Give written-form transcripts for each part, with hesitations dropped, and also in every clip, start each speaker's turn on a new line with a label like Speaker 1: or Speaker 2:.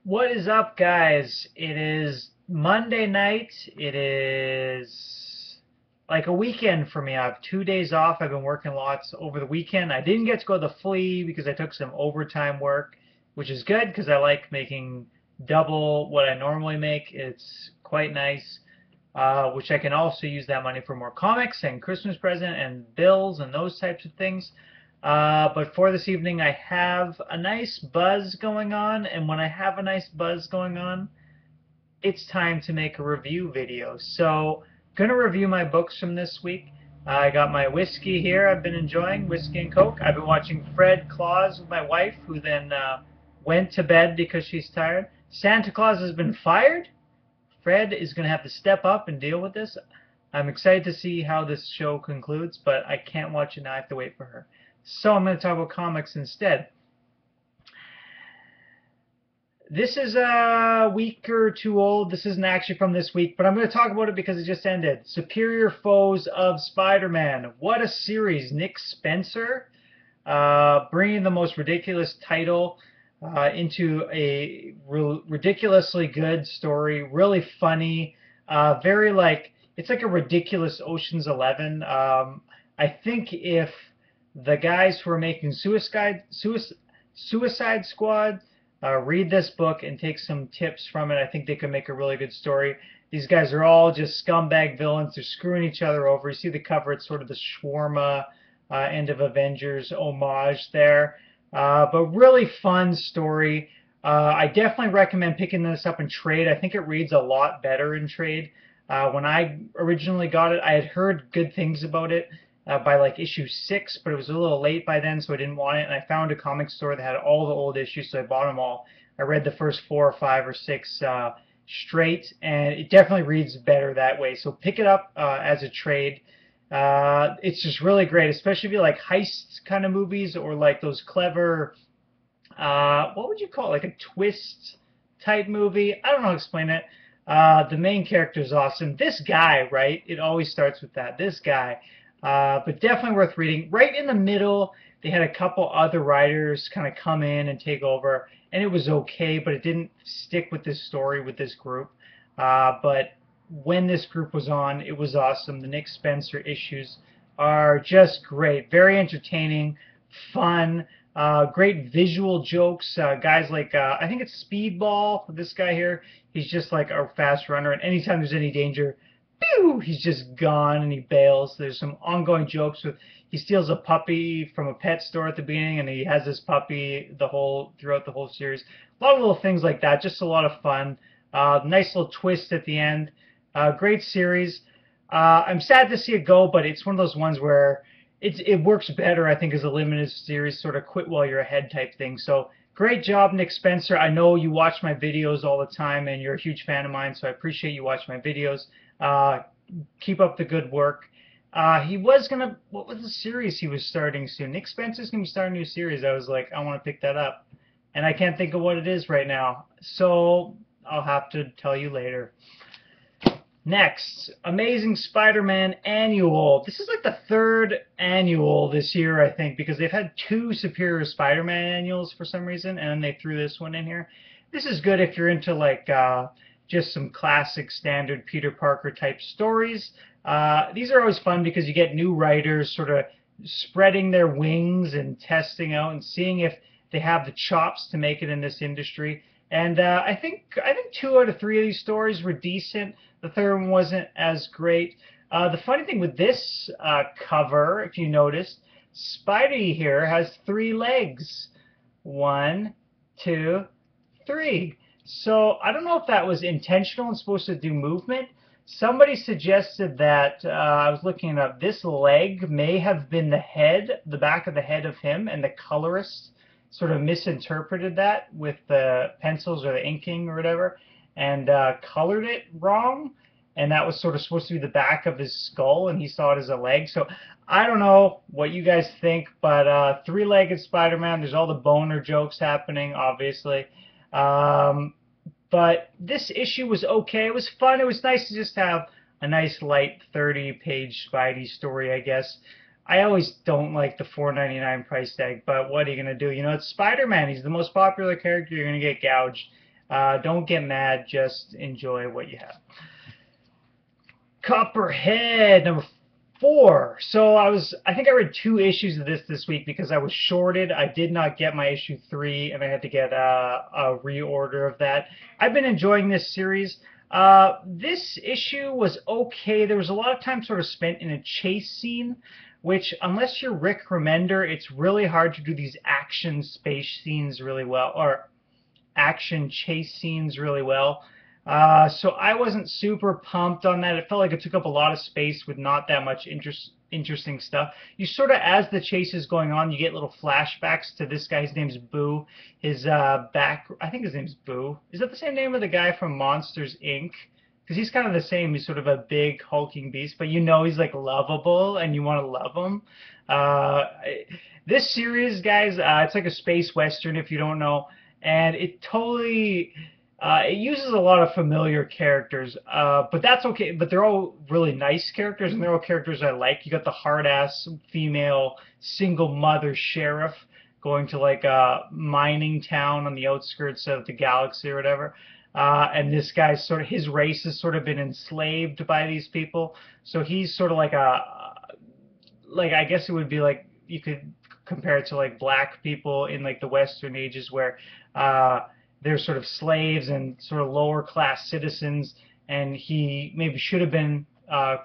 Speaker 1: What is up, guys? It is Monday night. It is like a weekend for me. I have 2 days off. I've been working lots over the weekend. I didn't get to go to the flea because I took some overtime work, which is good because I like making double what I normally make. It's quite nice, which I can also use that money for more comics and Christmas present and bills and those types of things. But for this evening, I have a nice buzz going on, and when I have a nice buzz going on, it's time to make a review video. So, gonna review my books from this week. I got my whiskey here. I've been enjoying whiskey and Coke. I've been watching Fred Claus with my wife, who then went to bed because she's tired. Santa Claus has been fired. Fred is gonna have to step up and deal with this. I'm excited to see how this show concludes, but I can't watch it now. I have to wait for her. So I'm going to talk about comics instead. This is a week or two old. This isn't actually from this week, but I'm going to talk about it because it just ended. Superior Foes of Spider-Man. What a series. Nick Spencer bringing the most ridiculous title into a ridiculously good story. Really funny. Very like, it's like a ridiculous Ocean's 11. I think if the guys who are making Suicide Squad read this book and take some tips from it, I think they could make a really good story. These guys are all just scumbag villains. They're screwing each other over. You see the cover, it's sort of the shawarma end of Avengers homage there. But really fun story. I definitely recommend picking this up in trade. I think it reads a lot better in trade. When I originally got it, I had heard good things about it by like issue 6, but it was a little late by then, so I didn't want it. And I found a comic store that had all the old issues, so I bought them all. I read the first 4 or 5 or 6 straight, and it definitely reads better that way. So pick it up as a trade. It's just really great, especially if you like heist kind of movies or like those clever, what would you call it, like a twist type movie. I don't know how to explain it. The main character is awesome. This guy, right? It always starts with that. This guy. But definitely worth reading. Right in the middle, they had a couple other writers kind of come in and take over, and it was okay, but it didn't stick with this story with this group. But when this group was on, it was awesome. The Nick Spencer issues are just great. Very entertaining, fun, great visual jokes. Guys like, I think it's Speedball, this guy here. He's just like a fast runner, and anytime there's any danger, pew, he's just gone and he bails. There's some ongoing jokes with he steals a puppy from a pet store at the beginning and he has this puppy throughout the whole series. A lot of little things like that, just a lot of fun. Nice little twist at the end. Great series. I'm sad to see it go, but it's one of those ones where it works better, I think, as a limited series, sort of quit while you're ahead type thing. So great job, Nick Spencer. I know you watch my videos all the time, and you're a huge fan of mine, so I appreciate you watching my videos. Keep up the good work. He was gonna. What was the series he was starting soon? Nick Spencer's gonna be starting a new series. I was like, I want to pick that up, and I can't think of what it is right now. So I'll have to tell you later. Next, Amazing Spider-Man Annual. This is like the 3rd annual this year, I think, because they've had 2 Superior Spider-Man annuals for some reason, and then they threw this one in here. This is good if you're into like just some classic standard Peter Parker type stories. These are always fun because you get new writers sort of spreading their wings and testing out and seeing if they have the chops to make it in this industry. And I think 2 out of 3 of these stories were decent. The 3rd one wasn't as great. The funny thing with this cover, if you noticed, Spidey here has 3 legs. 1, 2, 3. So I don't know if that was intentional and supposed to do movement. Somebody suggested that, I was looking it up, this leg may have been the head, the back of the head of him, and the colorist sort of misinterpreted that with the pencils or the inking or whatever, and colored it wrong, and that was sort of supposed to be the back of his skull, and he saw it as a leg. So I don't know what you guys think, but 3-legged Spider-Man, there's all the boner jokes happening, obviously. But this issue was okay. It was fun. It was nice to just have a nice light 30-page Spidey story, I guess. I always don't like the $4.99 price tag, but what are you going to do? You know, it's Spider-Man. He's the most popular character. You're going to get gouged. Don't get mad, just enjoy what you have. Copperhead, number 4. So I think I read 2 issues of this week because I was shorted. I did not get my issue 3, and I had to get a reorder of that. I've been enjoying this series. This issue was okay. There was a lot of time sort of spent in a chase scene, which, unless you're Rick Remender, it's really hard to do these action space scenes really well, or action chase scenes really well. So I wasn't super pumped on that. It felt like it took up a lot of space with not that much interesting stuff. You sort of, as the chase is going on, you get little flashbacks to this guy. His name's Boo. His I think his name's Boo. Is that the same name of the guy from Monsters, Inc.? Because he's kind of the same. He's sort of a big hulking beast, but you know he's like lovable and you want to love him. This series, guys, it's like a space western if you don't know, and it totally it uses a lot of familiar characters, but that's okay. But they're all really nice characters, and they're all characters I like. You got the hard-ass female single mother sheriff going to like a mining town on the outskirts of the galaxy or whatever. And this guy's sort of, his race has sort of been enslaved by these people. So he's sort of like I guess it would be like, you could compare it to like black people in like the Western ages where they're sort of slaves and sort of lower class citizens, and he maybe should have been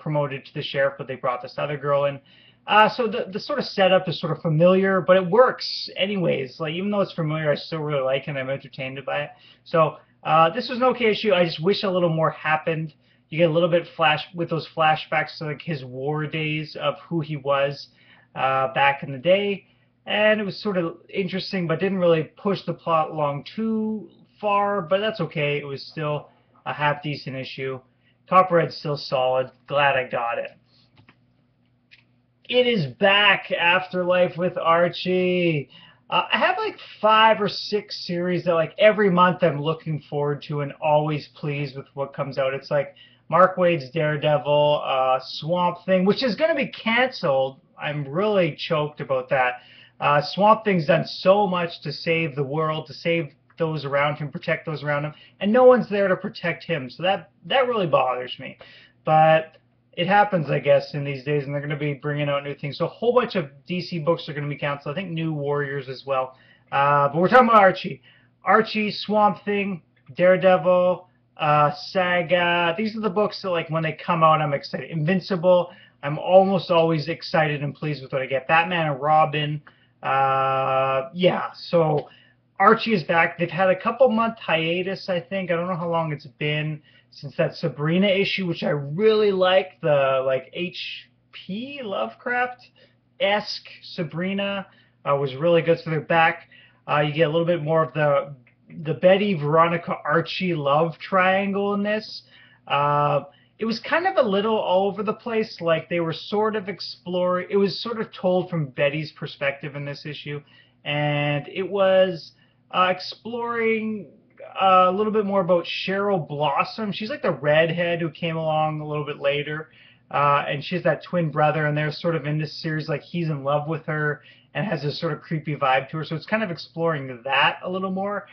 Speaker 1: promoted to the sheriff, but they brought this other girl in. So the sort of setup is sort of familiar, but it works anyways. Like, even though it's familiar, I still really like it and I'm entertained by it. So this was an okay issue. I just wish a little more happened. You get a little bit with those flashbacks to like his war days of who he was back in the day. And it was sort of interesting, but didn't really push the plot along too far, but that's okay. It was still a half-decent issue. Copperhead's still solid. Glad I got it. It is back, Afterlife with Archie. I have like 5 or 6 series that like every month I'm looking forward to and always pleased with what comes out. It's like Mark Waid's Daredevil, Swamp Thing, which is going to be canceled. I'm really choked about that. Swamp Thing's done so much to save the world, to save those around him, protect those around him, and no one's there to protect him. So that really bothers me. But it happens, I guess, in these days, and they're going to be bringing out new things. So a whole bunch of DC books are going to be canceled. I think New Warriors as well. But we're talking about Archie. Archie, Swamp Thing, Daredevil, Saga. These are the books that, like, when they come out, I'm excited. Invincible, I'm almost always excited and pleased with what I get. Batman and Robin. Yeah, so Archie is back. They've had a couple-month hiatus, I think. I don't know how long it's been since that Sabrina issue, which I really like. The like H.P. Lovecraft-esque Sabrina was really good. So they're back. You get a little bit more of the Betty, Veronica, Archie love triangle in this. It was kind of a little all over the place. Like, they were sort of exploring. It was sort of told from Betty's perspective in this issue, and it was exploring a little bit more about Cheryl Blossom. She's like the redhead who came along a little bit later, and she has that twin brother, and they're sort of in this series like he's in love with her and has this sort of creepy vibe to her. So it's kind of exploring that a little more,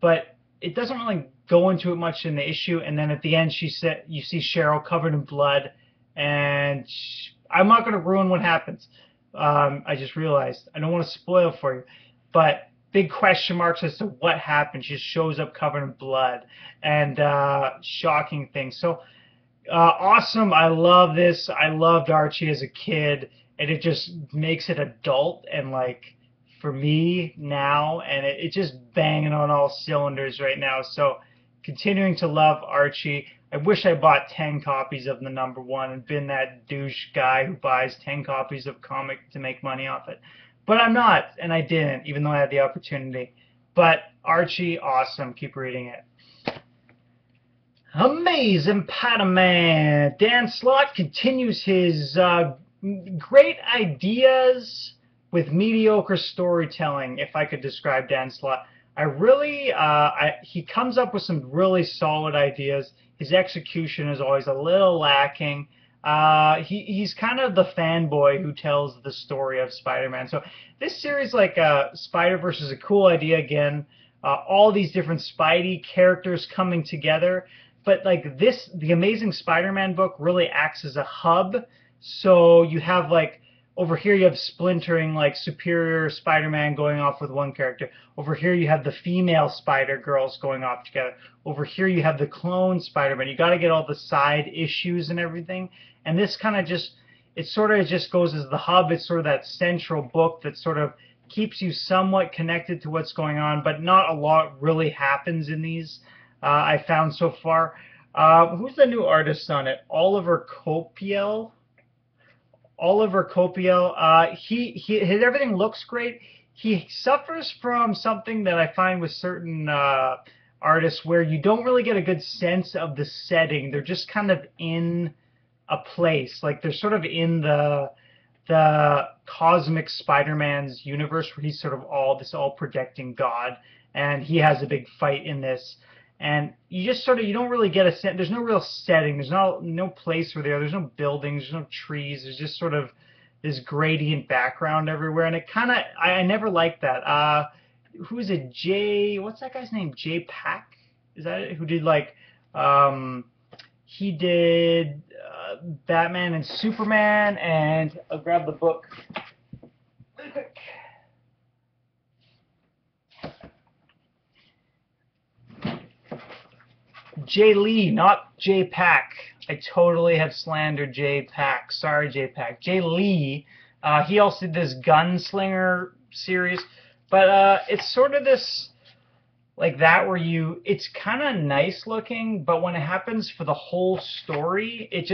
Speaker 1: but it doesn't really go into it much in the issue. And then at the end, you see Cheryl covered in blood, and I'm not going to ruin what happens. I just realized I don't want to spoil for you, but big question marks as to what happened. She just shows up covered in blood, and shocking things. So awesome. I love this. I loved Archie as a kid, and it just makes it adult and like for me now, and it's just banging on all cylinders right now. So continuing to love Archie. I wish I bought 10 copies of the #1 and been that douche guy who buys 10 copies of comic to make money off it. But I'm not, and I didn't, even though I had the opportunity. But Archie, awesome. Keep reading it. Amazing Spider-Man. Dan Slott continues his great ideas with mediocre storytelling, if I could describe Dan Slott. He comes up with some really solid ideas. His execution is always a little lacking. He's kind of the fanboy who tells the story of Spider-Man. So this series, like Spider-Verse, is a cool idea again. all these different Spidey characters coming together. But like this, the Amazing Spider-Man book really acts as a hub. So you have like over here you have splintering like Superior Spider-Man going off with one character. Over here you have the female Spider-Girls going off together. Over here you have the clone Spider-Man. You got to get all the side issues and everything. And this kind of just, it sort of just goes as the hub. It's sort of that central book that sort of keeps you somewhat connected to what's going on, but not a lot really happens in these. I found so far. Who's the new artist on it? Oliver Copiel. His everything looks great. He suffers from something that I find with certain artists where you don't really get a good sense of the setting. They're just kind of in a place, like they're sort of in the cosmic Spider-Man's universe where he's sort of all projecting God, and he has a big fight in this. And you just sort of, you don't really get a sense. There's no real setting. There's no place where they are. There's no buildings. There's no trees. There's just sort of this gradient background everywhere. And it kind of, I never liked that. Who is it? What's that guy's name? Jay Pack? Is that it? Who did like, he did Batman and Superman, and I'll grab the book. Jay Lee, not Jay Pack. I totally have slandered Jay Pack. Sorry, Jay Pack. Jay Lee, he also did this Gunslinger series, but it's sort of this, like that where it's kind of nice looking, but when it happens for the whole story, it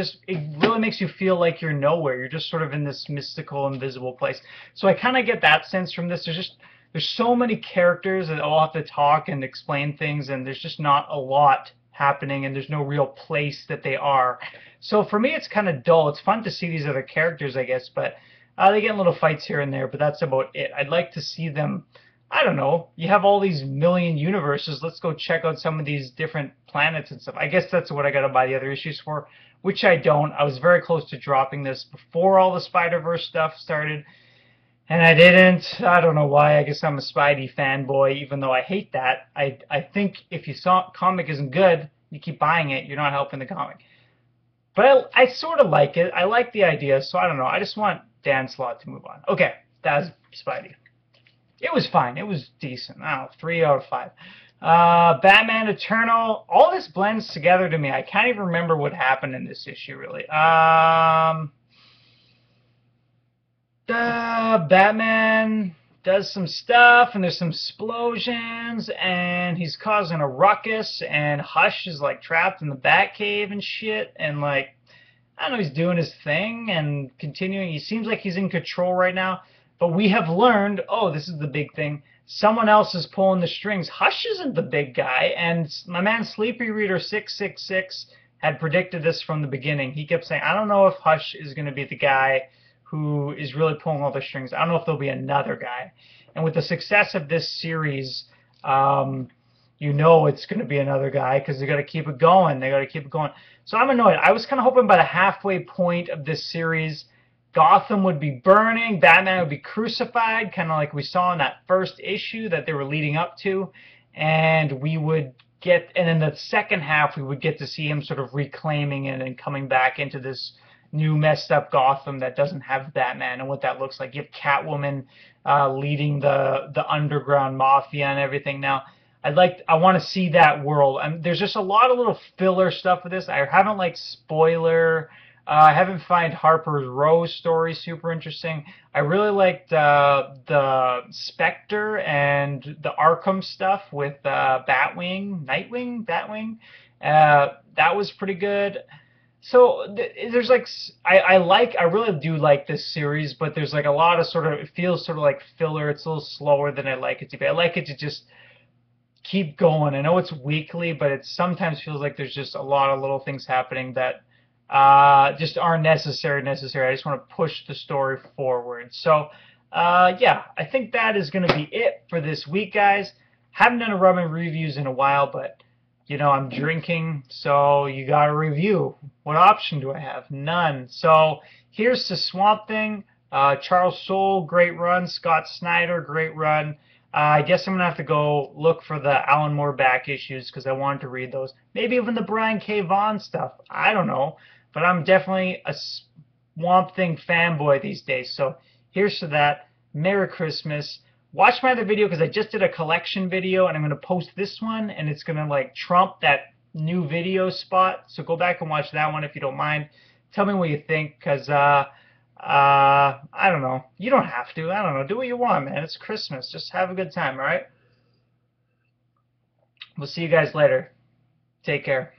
Speaker 1: really makes you feel like you're nowhere. You're just sort of in this mystical, invisible place. So I kind of get that sense from this. There's so many characters that all have to talk and explain things, and there's just not a lot happening, and there's no real place that they are. So for me, it's kind of dull. It's fun to see these other characters, I guess, but they get little fights here and there, but that's about it. I'd like to see them, I don't know, you have all these million universes. Let's go check out some of these different planets and stuff. I guess that's what I got to buy the other issues for, which I don't. I was very close to dropping this before all the Spider-Verse stuff started, and I didn't. I don't know why. I guess I'm a Spidey fanboy, even though I hate that. I think if you saw comic isn't good, you keep buying it, you're not helping the comic. But I sort of like it. I like the idea, so I don't know. I just want Dan Slott to move on. Okay, that's Spidey. It was fine. It was decent. I don't know, 3 out of 5. Batman Eternal. All this blends together to me. I can't even remember what happened in this issue, really. Batman does some stuff, and there's some explosions, and he's causing a ruckus, and Hush is like trapped in the Batcave and shit, and like, I don't know, he's doing his thing and continuing. He seems like he's in control right now, but we have learned, oh, this is the big thing, someone else is pulling the strings. Hush isn't the big guy, and my man Sleepy Reader 666 had predicted this from the beginning. He kept saying, I don't know if Hush is going to be the guy who is really pulling all the strings. I don't know if there'll be another guy. And with the success of this series, you know it's going to be another guy because they got to keep it going. They got to keep it going. So I'm annoyed. I was kind of hoping by the halfway point of this series, Gotham would be burning, Batman would be crucified, kind of like we saw in that first issue that they were leading up to, and we would get, and in the second half, we would get to see him sort of reclaiming it and coming back into this new messed up Gotham that doesn't have Batman and what that looks like. You have Catwoman leading the underground mafia and everything. Now, I want to see that world. There's just a lot of little filler stuff with this. I haven't liked Spoiler. I haven't find Harper's Row story super interesting. I really liked the Spectre and the Arkham stuff with Batwing. That was pretty good. So there's like, I really do like this series, but there's like a lot of sort of, it feels sort of like filler. It's a little slower than I like it to be. I like it to just keep going. I know it's weekly, but it sometimes feels like there's just a lot of little things happening that just aren't necessary. I just want to push the story forward. So yeah, I think that is going to be it for this week, guys. Haven't done a Robin reviews in a while, but you know, I'm drinking, so you got to review. What option do I have? None. So here's the Swamp Thing. Charles Soule, great run. Scott Snyder, great run. I guess I'm gonna have to go look for the Alan Moore back issues because I wanted to read those. Maybe even the Brian K. Vaughan stuff. I don't know, but I'm definitely a Swamp Thing fanboy these days. So here's to that. Merry Christmas. Watch my other video because I just did a collection video and I'm gonna post this one and it's gonna like trump that new video spot. So go back and watch that one if you don't mind. Tell me what you think because I don't know. You don't have to. I don't know. Do what you want, man. It's Christmas. Just have a good time, all right? We'll see you guys later. Take care.